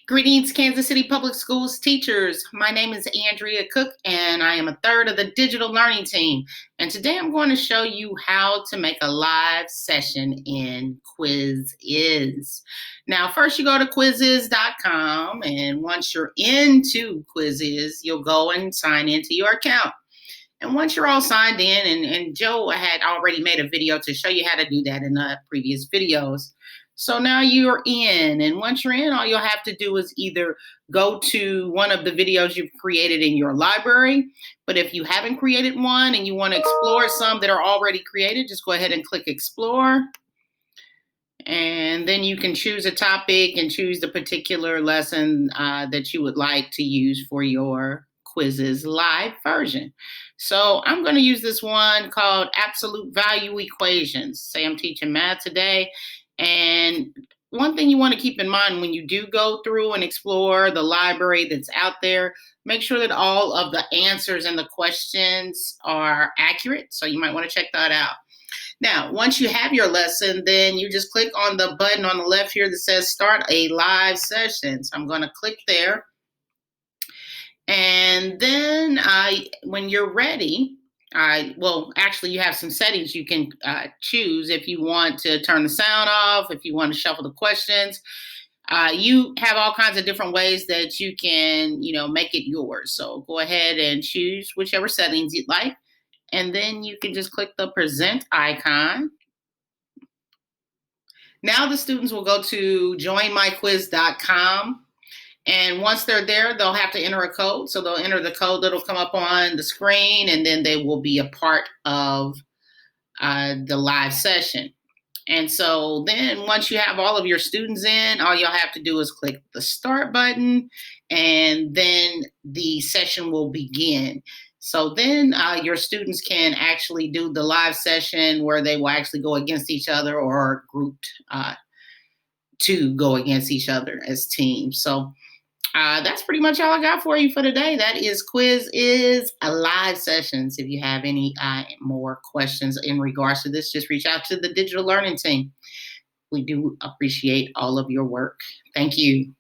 Greetings, Kansas City Public Schools teachers. My name is Andrea Cook, and I am a third of the digital learning team. And today I'm going to show you how to make a live session in Quizizz. Now, first you go to Quizizz.com, and once you're into Quizizz, you'll go and sign into your account. And once you're all signed in, and Joe had already made a video to show you how to do that in the previous videos. So now you're in, and once you're in, all you'll have to do is either go to one of the videos you've created in your library, but if you haven't created one and you want to explore some that are already created, just go ahead and click Explore. And then you can choose a topic and choose the particular lesson that you would like to use for your Quizizz live version. So I'm going to use this one called Absolute Value Equations. Say I'm teaching math today. And one thing you want to keep in mind when you do go through and explore the library that's out there, make sure that all of the answers and the questions are accurate. So you might want to check that out. Now, once you have your lesson, then you just click on the button on the left here that says Start a Live Session. So I'm going to click there. And then when you're ready, actually you have some settings you can choose if you want to turn the sound off, if you want to shuffle the questions. You have all kinds of different ways that you can, make it yours. So go ahead and choose whichever settings you'd like. And then you can just click the present icon. Now the students will go to joinmyquiz.com. And once they're there, they'll have to enter a code. So they'll enter the code that'll come up on the screen, and then they will be a part of the live session. And so then once you have all of your students in, all you'll have to do is click the start button, and then the session will begin. So then your students can actually do the live session where they will actually go against each other or grouped to go against each other as teams. So that's pretty much all I got for you for today. That is Quizizz live sessions. If you have any more questions in regards to this, just reach out to the digital learning team. We do appreciate all of your work. Thank you.